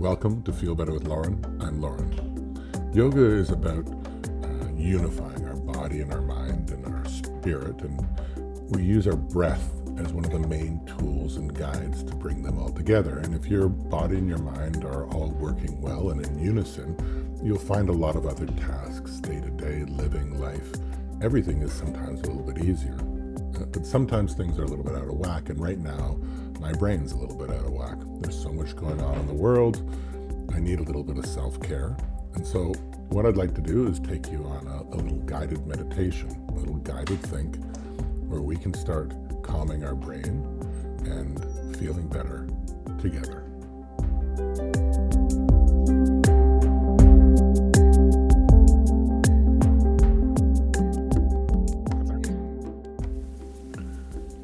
Welcome to Feel Better with Lauren. I'm Lauren. Yoga is about unifying our body and our mind and our spirit, and we use our breath as one of the main tools and guides to bring them all together. And if your body and your mind are all working well and in unison, you'll find a lot of other tasks, day-to-day living life. Everything is sometimes a little bit easier. But sometimes things are a little bit out of whack, and right now my brain's a little bit out of whack. There's so much going on in the world. I need a little bit of self-care. And so what I'd like to do is take you on a little guided meditation, a little guided think, where we can start calming our brain and feeling better together.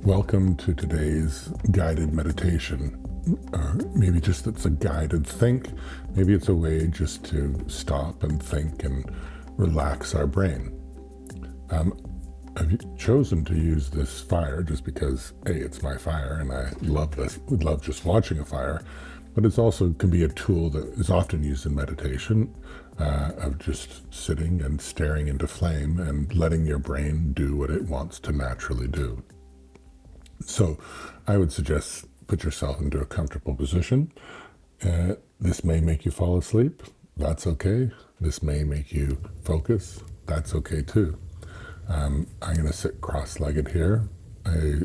Welcome to today's guided meditation. Maybe just it's a guided think. Maybe it's a way just to stop and think and relax our brain. I've chosen to use this fire just because, A, it's my fire and I love this, would love just watching a fire, but it's also can be a tool that is often used in meditation, of just sitting and staring into flame and letting your brain do what it wants to naturally do. So I would suggest put yourself into a comfortable position. This may make you fall asleep. That's okay. This may make you focus. That's okay too. I'm going to sit cross-legged here. I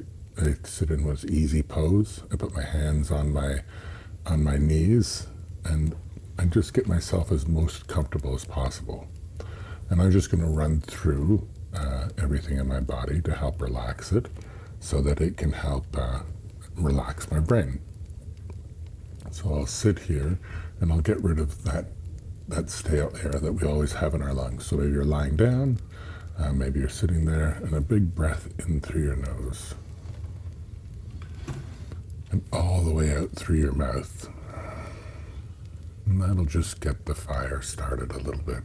sit in what's easy pose. I put my hands on my knees, and I just get myself as most comfortable as possible. And I'm just going to run through everything in my body to help relax it, so that it can help relax my brain. So I'll sit here and I'll get rid of that stale air that we always have in our lungs. So maybe you're lying down, maybe you're sitting there, and a big breath in through your nose and all the way out through your mouth. And that'll just get the fire started a little bit.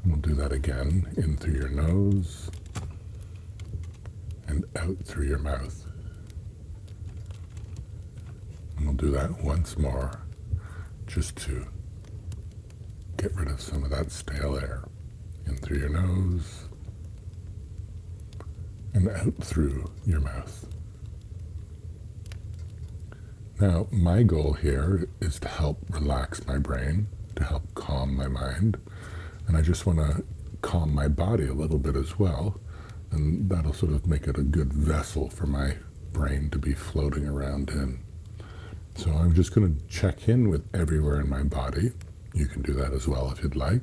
And we'll do that again, in through your nose and out through your mouth. And we'll do that once more, just to get rid of some of that stale air. In through your nose and out through your mouth. Now, my goal here is to help relax my brain, to help calm my mind, and I just want to calm my body a little bit as well. And that'll sort of make it a good vessel for my brain to be floating around in. So I'm just going to check in with everywhere in my body. You can do that as well if you'd like.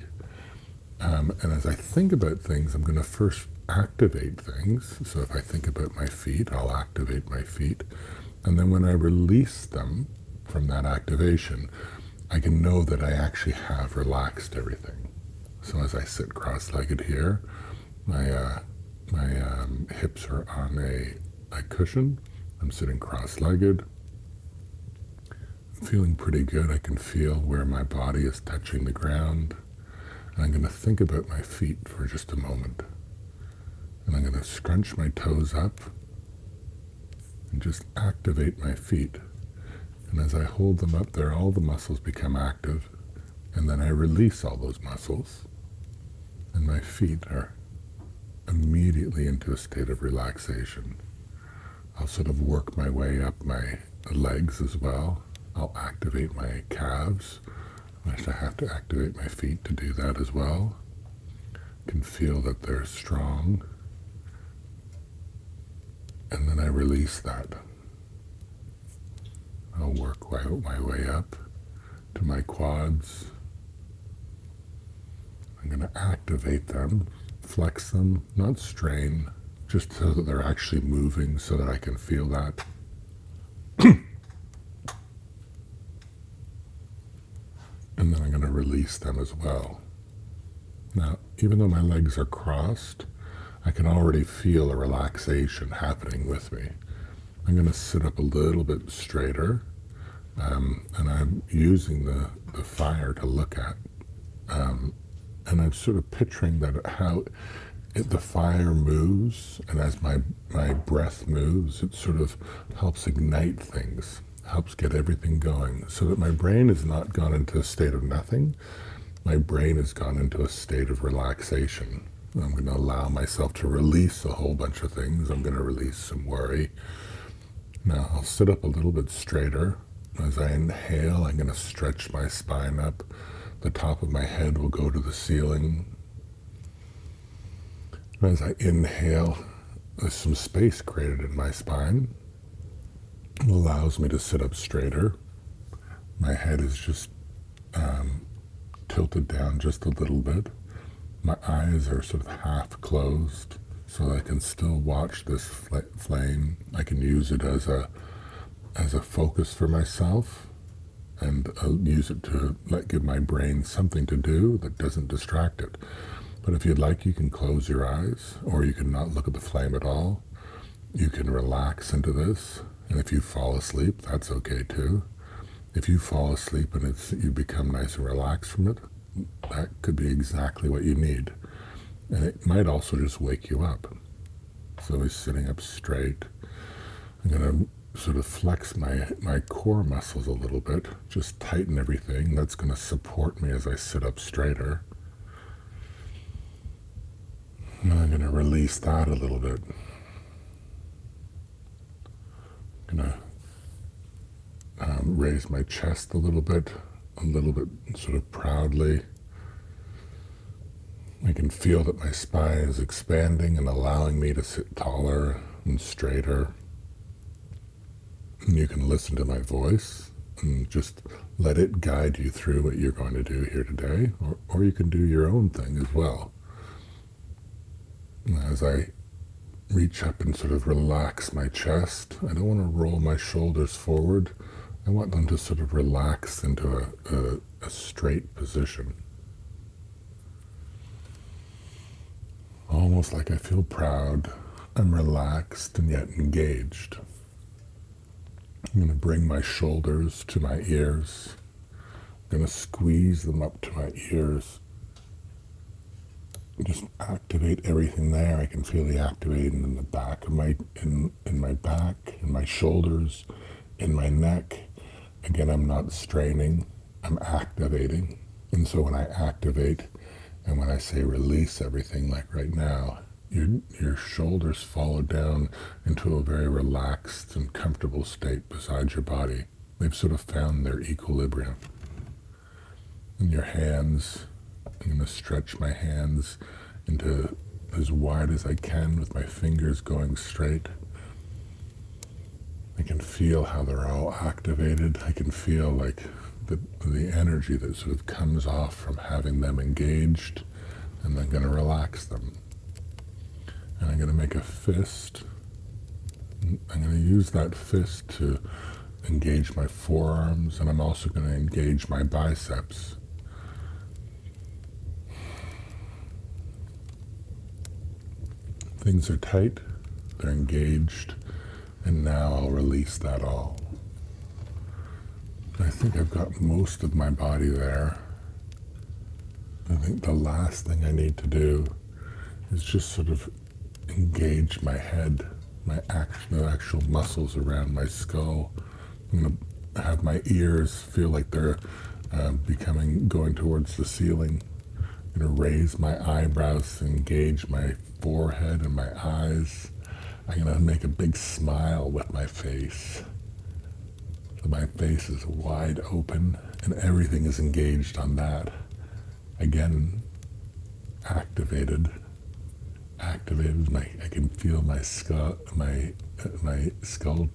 And as I think about things, I'm going to first activate things. So if I think about my feet, I'll activate my feet. And then when I release them from that activation, I can know that I actually have relaxed everything. So as I sit cross-legged here, my hips are on a cushion. I'm sitting cross-legged. I'm feeling pretty good. I can feel where my body is touching the ground. And I'm going to think about my feet for just a moment. And I'm going to scrunch my toes up and just activate my feet. And as I hold them up there, all the muscles become active. And then I release all those muscles. And my feet are immediately into a state of relaxation. I'll sort of work my way up my legs as well. I'll activate my calves. I have to activate my feet to do that as well. I can feel that they're strong. And then I release that. I'll work my way up to my quads. I'm going to activate them, flex them, not strain, just so that they're actually moving so that I can feel that. And then I'm going to release them as well. Now, even though my legs are crossed, I can already feel a relaxation happening with me. I'm going to sit up a little bit straighter, and I'm using the fire to look at. And I'm sort of picturing that how the fire moves, and as my breath moves, it sort of helps ignite things. helps get everything going so that my brain has not gone into a state of nothing. My brain has gone into a state of relaxation. I'm going to allow myself to release a whole bunch of things. I'm going to release some worry. Now I'll sit up a little bit straighter. As I inhale, I'm going to stretch my spine up. The top of my head will go to the ceiling. As I inhale, there's some space created in my spine. It allows me to sit up straighter. My head is just tilted down just a little bit. My eyes are sort of half closed, so I can still watch this flame. I can use it as a focus for myself, and I'll use it to give my brain something to do that doesn't distract it. But if you'd like, you can close your eyes, or you can not look at the flame at all. You can relax into this, and if you fall asleep, that's okay too. If you fall asleep and you become nice and relaxed from it, that could be exactly what you need. And it might also just wake you up. So we're sitting up straight. I'm going to sort of flex my core muscles a little bit, just tighten everything. That's going to support me as I sit up straighter. And I'm going to release that a little bit. I'm going to raise my chest a little bit sort of proudly. I can feel that my spine is expanding and allowing me to sit taller and straighter. And you can listen to my voice and just let it guide you through what you're going to do here today, or you can do your own thing as well. As I reach up and sort of relax my chest, I don't want to roll my shoulders forward. I want them to sort of relax into a straight position. Almost like I feel proud. I'm relaxed and yet engaged. I'm going to bring my shoulders to my ears. I'm going to squeeze them up to my ears. Just activate everything there. I can feel the activating in the back of in my back, in my shoulders, in my neck. Again, I'm not straining, I'm activating. And so when I activate and when I say release everything, like right now, your shoulders follow down into a very relaxed and comfortable state beside your body. They've sort of found their equilibrium. And your hands, I'm going to stretch my hands into as wide as I can with my fingers going straight. I can feel how they're all activated. I can feel like the energy that sort of comes off from having them engaged, and I'm going to relax them. And I'm going to make a fist. I'm going to use that fist to engage my forearms, and I'm also going to engage my biceps. Things are tight, they're engaged, and now I'll release that all. I think I've got most of my body there. I think the last thing I need to do is just sort of engage my head, the actual muscles around my skull. I'm going to have my ears feel like they're going towards the ceiling. I'm going to raise my eyebrows, engage my forehead and my eyes. I'm going to make a big smile with my face. So my face is wide open and everything is engaged on that. Again, activated. I can feel my skull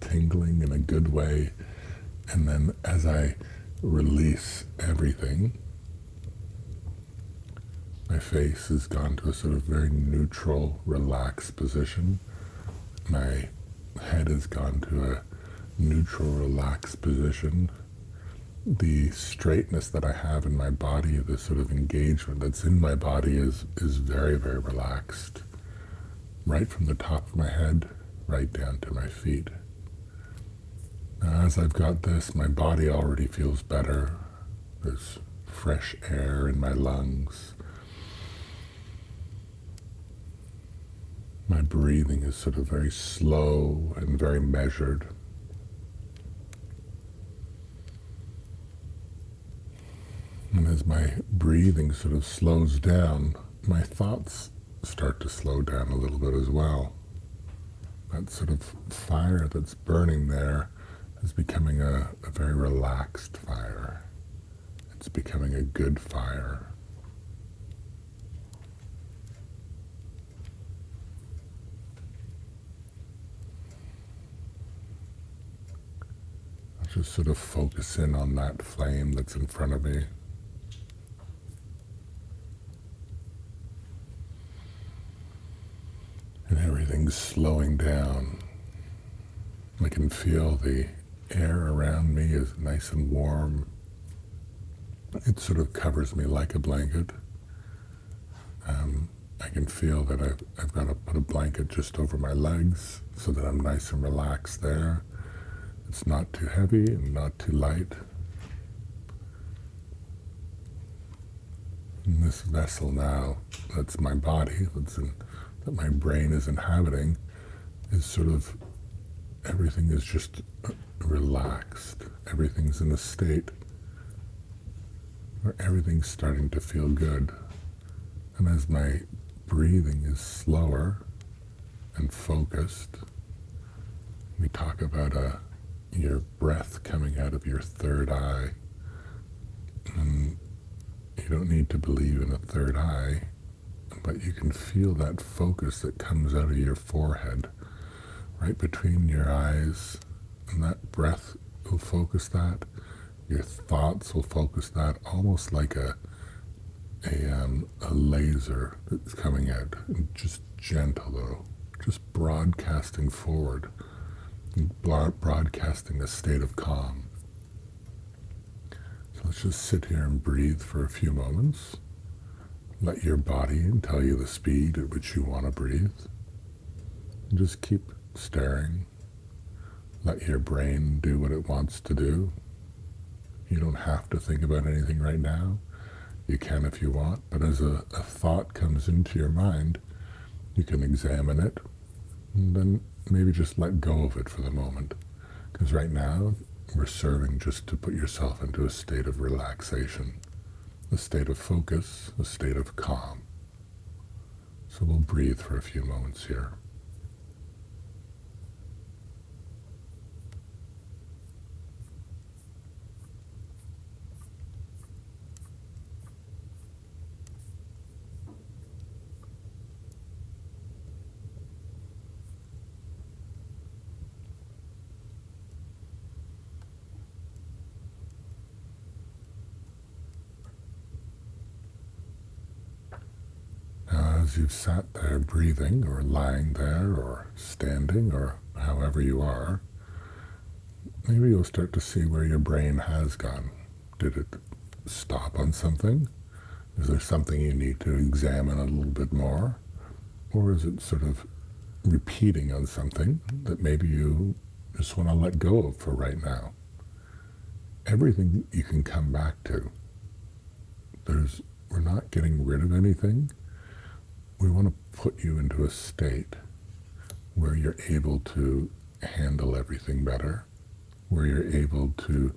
tingling in a good way. And then as I release everything, my face has gone to a sort of very neutral, relaxed position. My head has gone to a neutral, relaxed position. The straightness that I have in my body, the sort of engagement that's in my body is very, very relaxed. Right from the top of my head, right down to my feet. Now, as I've got this, my body already feels better. There's fresh air in my lungs. My breathing is sort of very slow and very measured. And as my breathing sort of slows down, my thoughts start to slow down a little bit as well. That sort of fire that's burning there is becoming a very relaxed fire. It's becoming a good fire. I'll just sort of focus in on that flame that's in front of me. And everything's slowing down. I can feel the air around me is nice and warm. It sort of covers me like a blanket. I can feel that I've got to put a blanket just over my legs so that I'm nice and relaxed there. It's not too heavy and not too light. And this vessel now, that's my body, that my brain is inhabiting, is sort of, everything is just relaxed. Everything's in a state where everything's starting to feel good. And as my breathing is slower and focused, we talk about your breath coming out of your third eye. And you don't need to believe in a third eye, but you can feel that focus that comes out of your forehead, right between your eyes, and that breath will focus that. Your thoughts will focus that, almost like a laser that's coming out, just gentle though, just broadcasting forward, broadcasting a state of calm. So let's just sit here and breathe for a few moments. Let your body tell you the speed at which you want to breathe. And just keep staring. Let your brain do what it wants to do. You don't have to think about anything right now. You can if you want, but as a thought comes into your mind, you can examine it, and then maybe just let go of it for the moment. Because right now, we're serving just to put yourself into a state of relaxation, a state of focus, a state of calm. So we'll breathe for a few moments here. As you've sat there breathing, or lying there, or standing, or however you are, maybe you'll start to see where your brain has gone. Did it stop on something? Is there something you need to examine a little bit more? Or is it sort of repeating on something that maybe you just want to let go of for right now? Everything you can come back to. We're not getting rid of anything. We want to put you into a state where you're able to handle everything better, where you're able to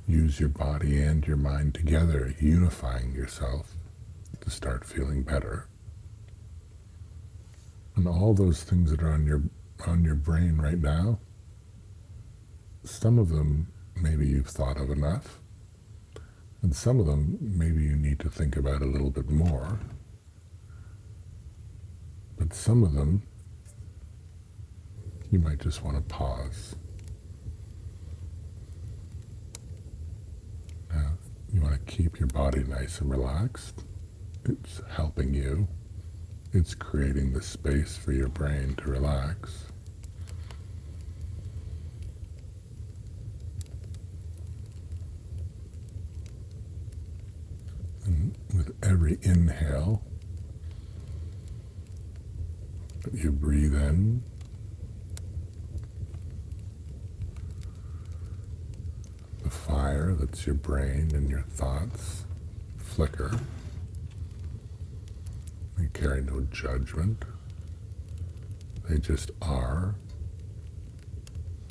use your body and your mind together, unifying yourself to start feeling better. And all those things that are on your brain right now, some of them maybe you've thought of enough, and some of them maybe you need to think about a little bit more. But some of them, you might just want to pause. Now, you want to keep your body nice and relaxed. It's helping you. It's creating the space for your brain to relax. And with every inhale, you breathe in, the fire that's your brain and your thoughts flicker. They carry no judgment. They just are.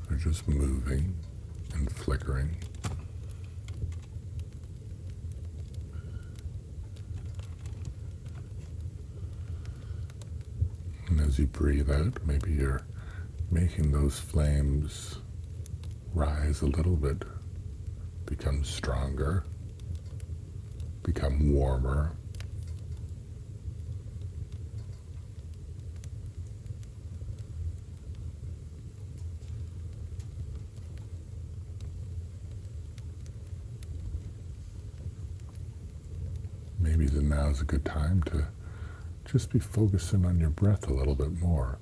They're just moving and flickering. as you breathe out, maybe you're making those flames rise a little bit, become stronger, become warmer. Maybe now's a good time to just be focusing on your breath a little bit more.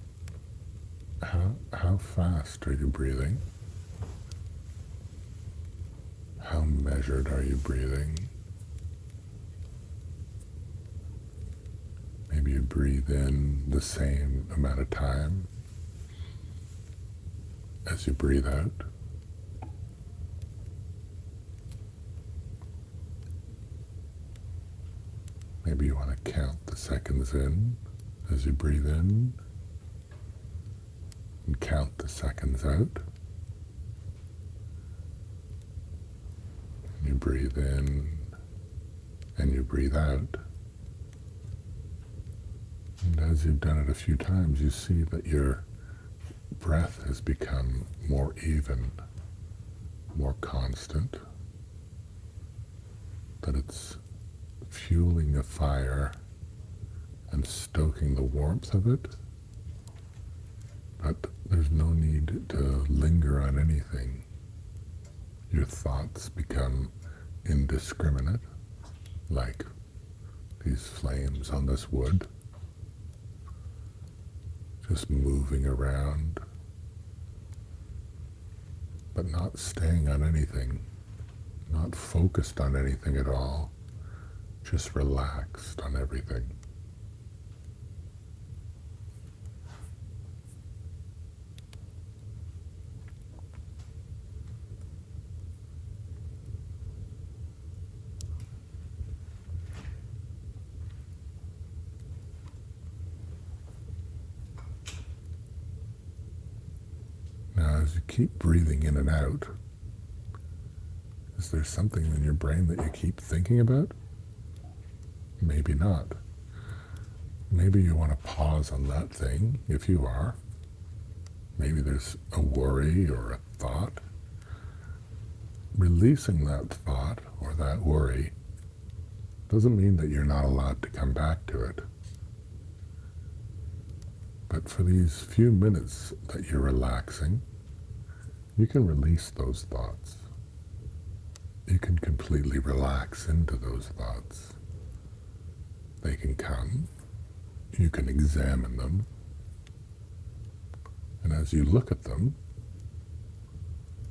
How fast are you breathing? How measured are you breathing? Maybe you breathe in the same amount of time as you breathe out. Maybe you want to count the seconds in as you breathe in and count the seconds out. You breathe in and you breathe out. And as you've done it a few times, you see that your breath has become more even, more constant, that it's fueling a fire and stoking the warmth of it, but there's no need to linger on anything. Your thoughts become indiscriminate, like these flames on this wood, just moving around, but not staying on anything, not focused on anything at all, just relaxed on everything. Now, as you keep breathing in and out, is there something in your brain that you keep thinking about? Maybe not. Maybe you want to pause on that thing, if you are. Maybe there's a worry or a thought. Releasing that thought or that worry doesn't mean that you're not allowed to come back to it. But for these few minutes that you're relaxing, you can release those thoughts. You can completely relax into those thoughts. They can come. You can examine them. And as you look at them,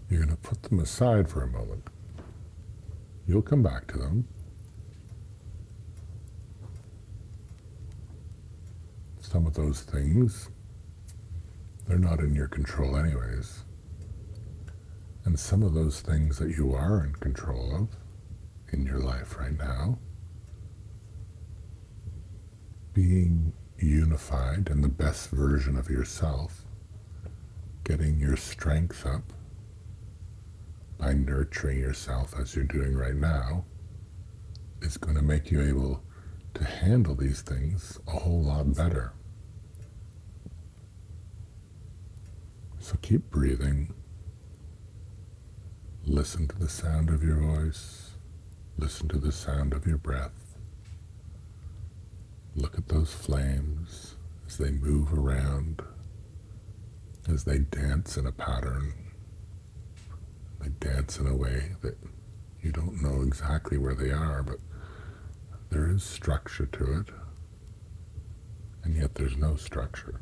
you're going to put them aside for a moment. You'll come back to them. Some of those things, they're not in your control anyways. And some of those things that you are in control of in your life right now, being unified in the best version of yourself, getting your strength up by nurturing yourself as you're doing right now, is going to make you able to handle these things a whole lot better. So keep breathing. Listen to the sound of your voice. Listen to the sound of your breath. Look at those flames as they move around, as they dance in a pattern. They dance in a way that you don't know exactly where they are, but there is structure to it, and yet there's no structure.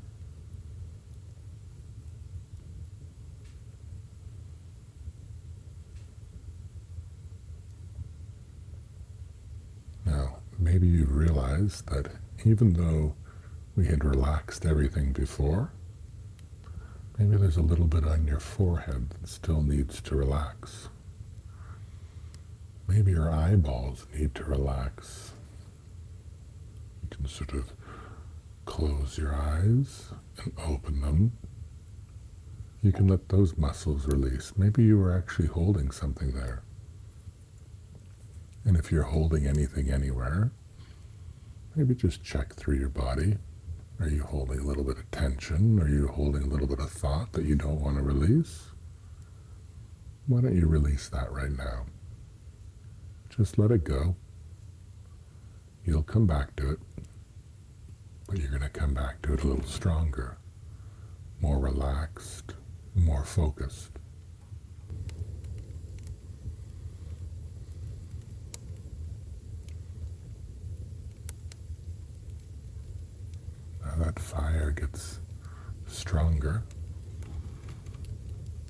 Now, maybe you've realized that even though we had relaxed everything before, maybe there's a little bit on your forehead that still needs to relax. Maybe your eyeballs need to relax. You can sort of close your eyes and open them. You can let those muscles release. Maybe you were actually holding something there. And if you're holding anything anywhere, maybe just check through your body Are you holding a little bit of tension? Are you holding a little bit of thought that you don't want to release? Why don't you release that right now? Just let it go. You'll come back to it, but you're going to come back to it a little stronger, more relaxed, more focused. Now that fire gets stronger,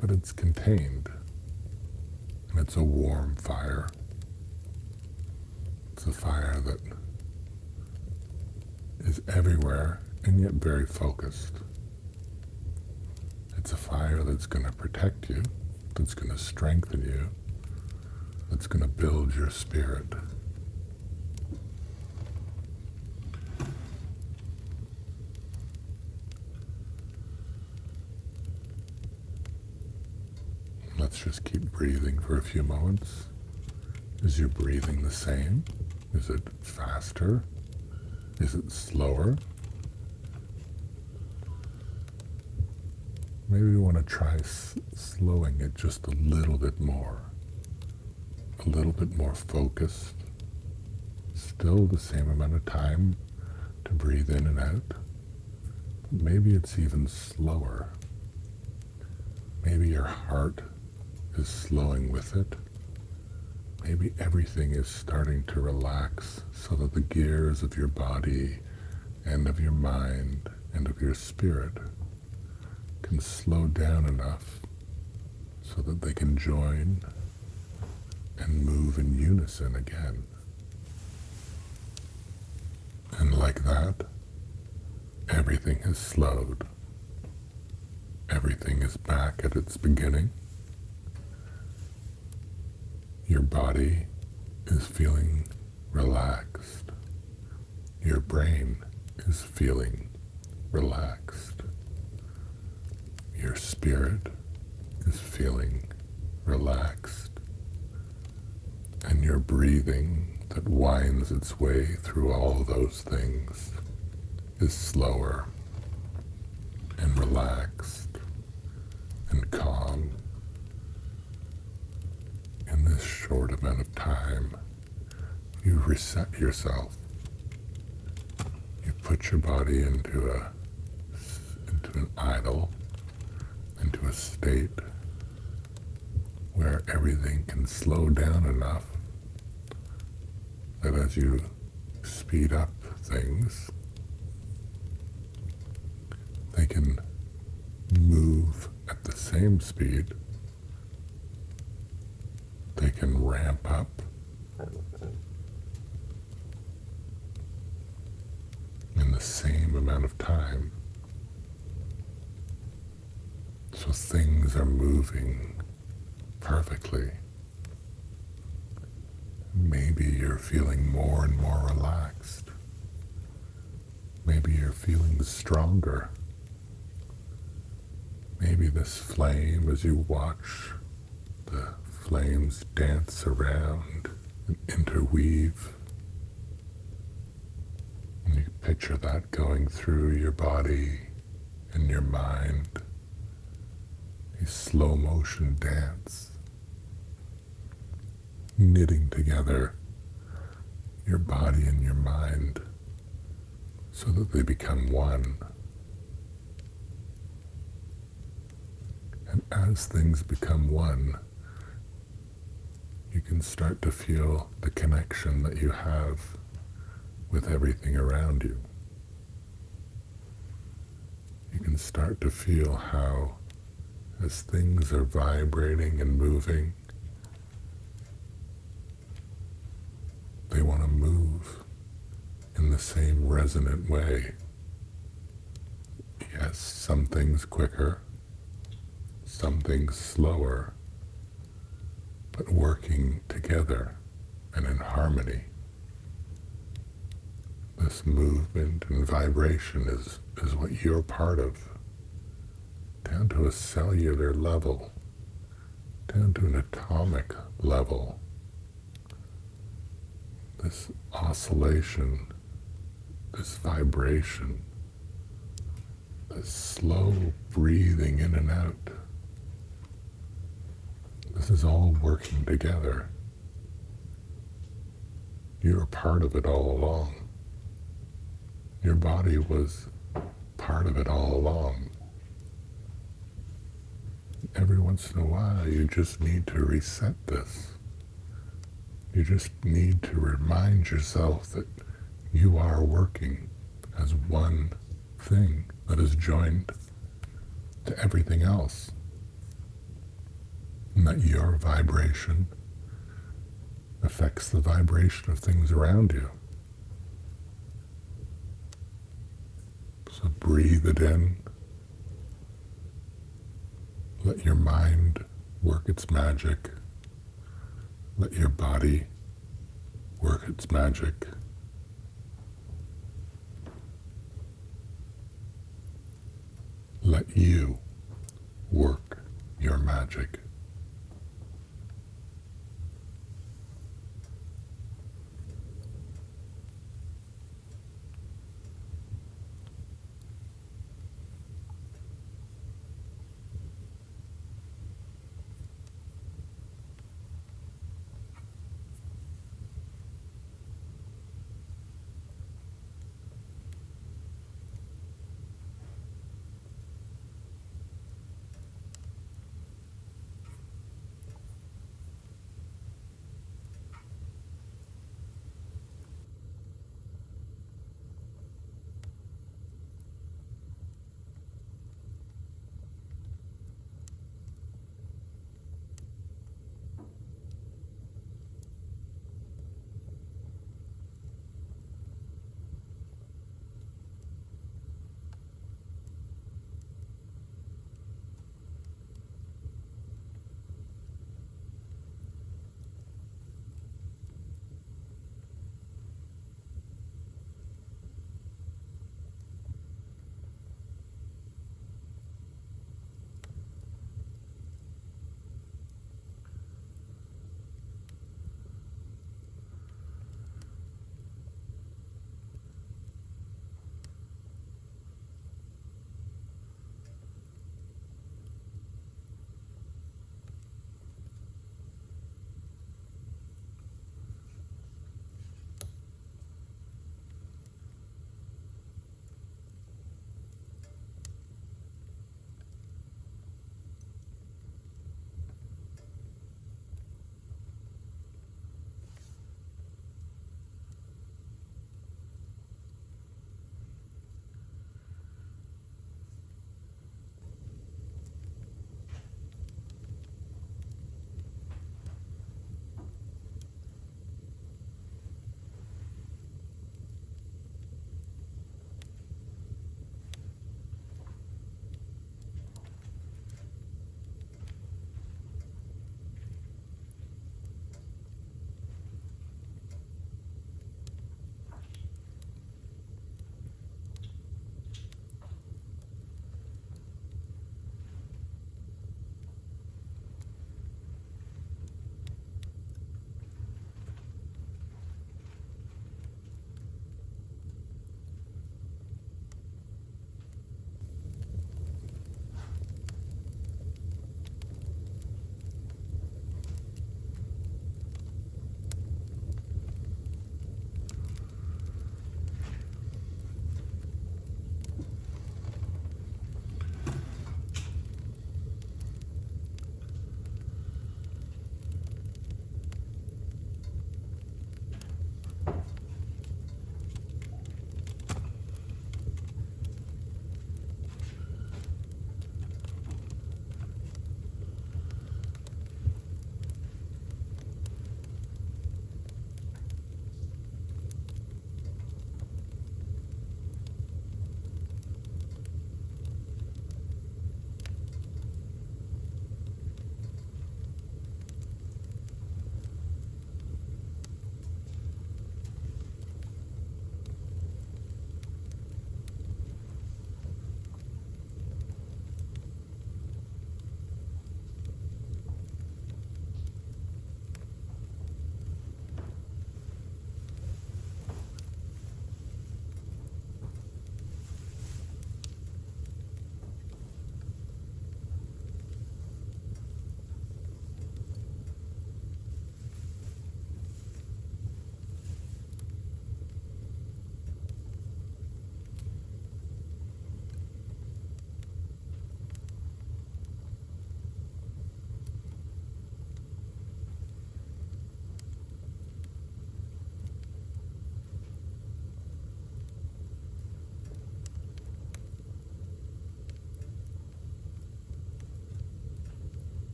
but it's contained, and it's a warm fire. It's a fire that is everywhere and yet very focused. It's a fire that's going to protect you, that's going to strengthen you, that's going to build your spirit. Let's just keep breathing for a few moments. Is your breathing the same? Is it faster? Is it slower? Maybe you want to try slowing it just a little bit more focused. Still the same amount of time to breathe in and out. But maybe it's even slower. Maybe your heart is slowing with it. Maybe everything is starting to relax so that the gears of your body and of your mind and of your spirit can slow down enough so that they can join and move in unison again. And like that, everything has slowed. Everything is back at its beginning. Your body is feeling relaxed. Your brain is feeling relaxed. Your spirit is feeling relaxed. And your breathing that winds its way through all those things is slower and relaxed and calm. In this short amount of time, you reset yourself. You put your body into an idle, into a state where everything can slow down enough that as you speed up things, they can move at the same speed. They can ramp up. In the same amount of time. So things are moving perfectly. Maybe you're feeling more and more relaxed. Maybe you're feeling stronger. Maybe this flame, as you watch the flames dance around and interweave, and you picture that going through your body and your mind, a slow motion dance, knitting together your body and your mind so that they become one. And as things become one, you can start to feel the connection that you have with everything around you. You can start to feel how, as things are vibrating and moving, they want to move in the same resonant way. Yes, some things quicker, some things slower, but working together and in harmony. This movement and vibration is what you're part of, down to a cellular level, down to an atomic level. This oscillation, this vibration this slow breathing in and out. This is all working together. You're a part of it all along. Your body was part of it all along. Every once in a while, you just need to reset this. You just need to remind yourself that you are working as one thing that is joined to everything else. And that your vibration affects the vibration of things around you. So breathe it in. Let your mind work its magic. Let your body work its magic. Let you work your magic.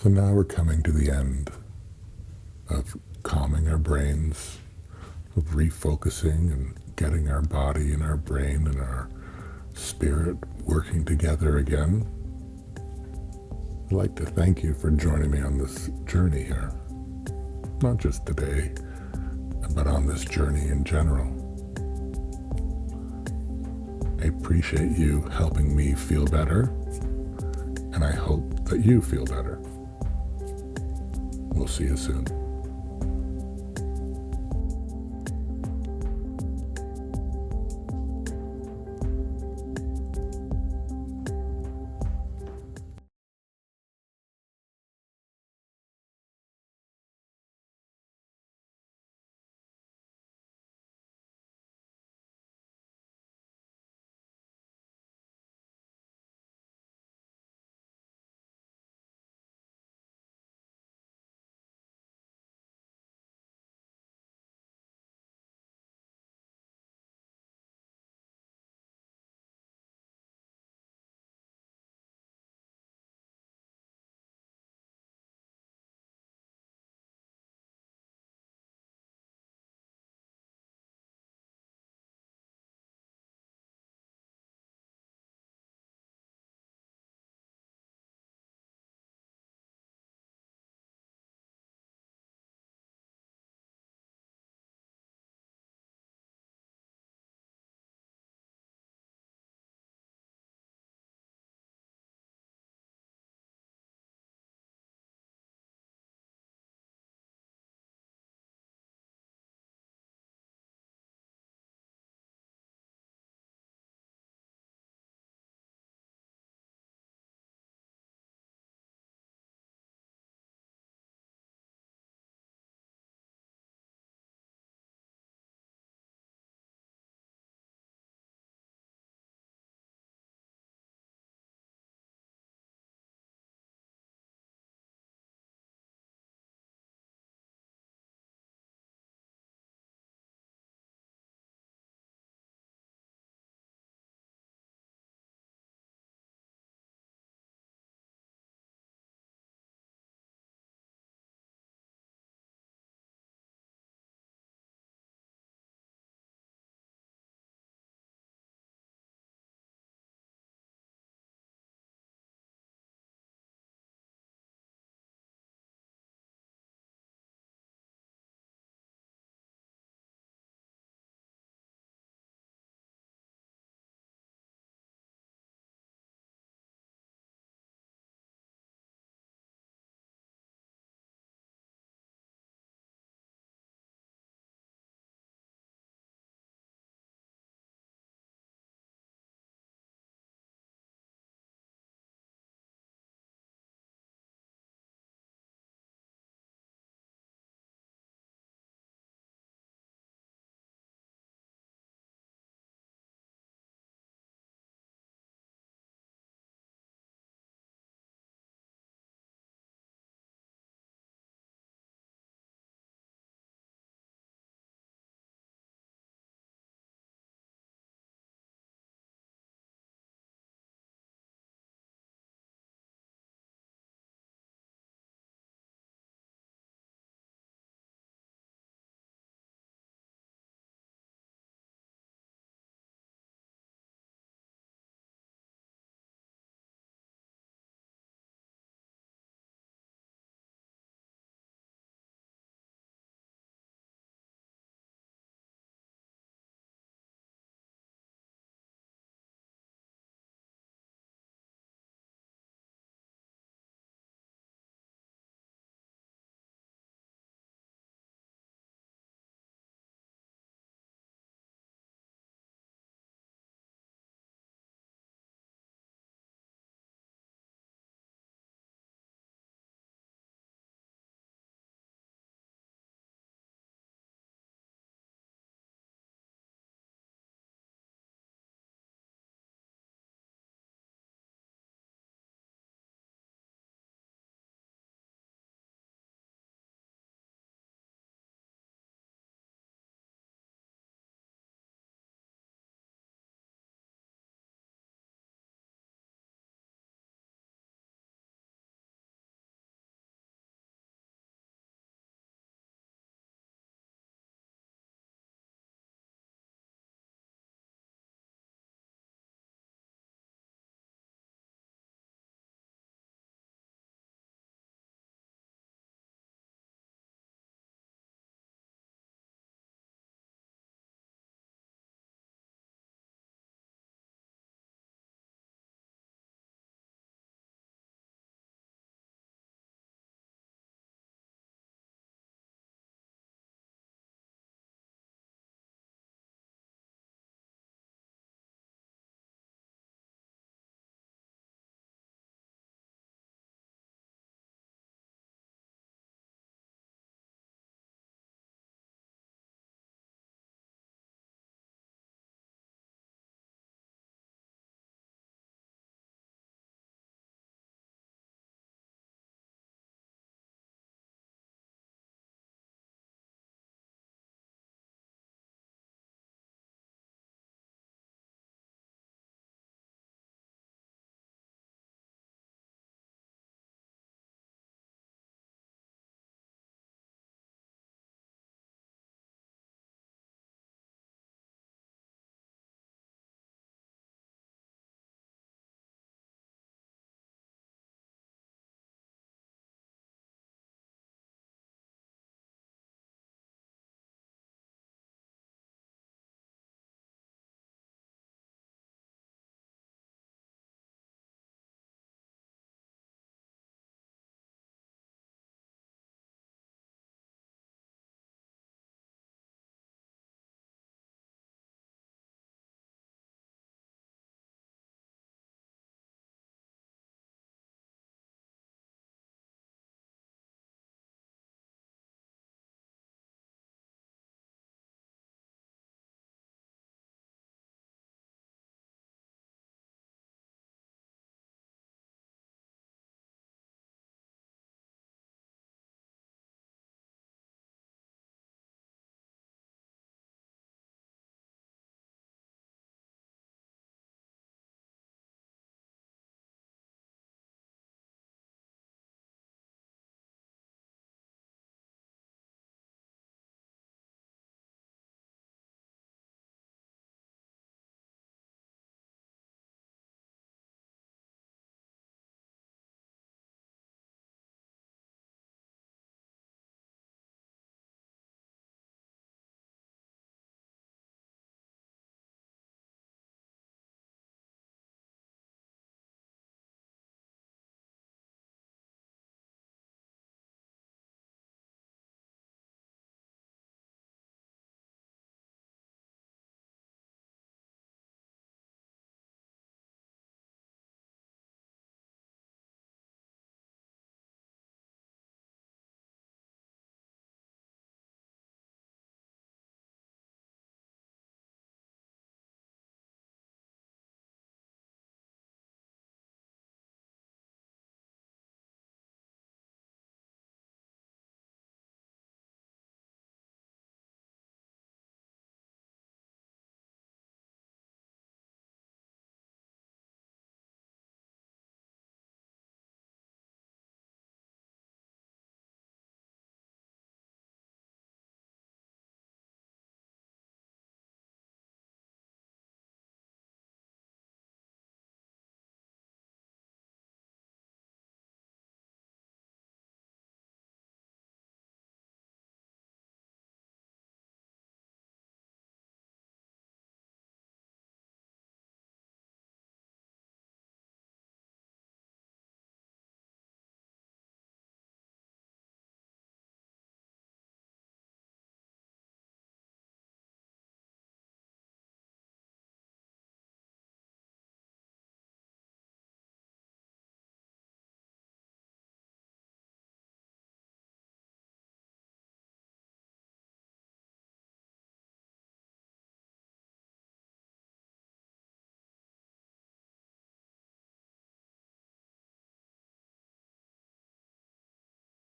So now we're coming to the end of calming our brains, of refocusing and getting our body and our brain and our spirit working together again. I'd like to thank you for joining me on this journey here. Not just today, but on this journey in general. I appreciate you helping me feel better, and I hope that you feel better. We'll see you soon.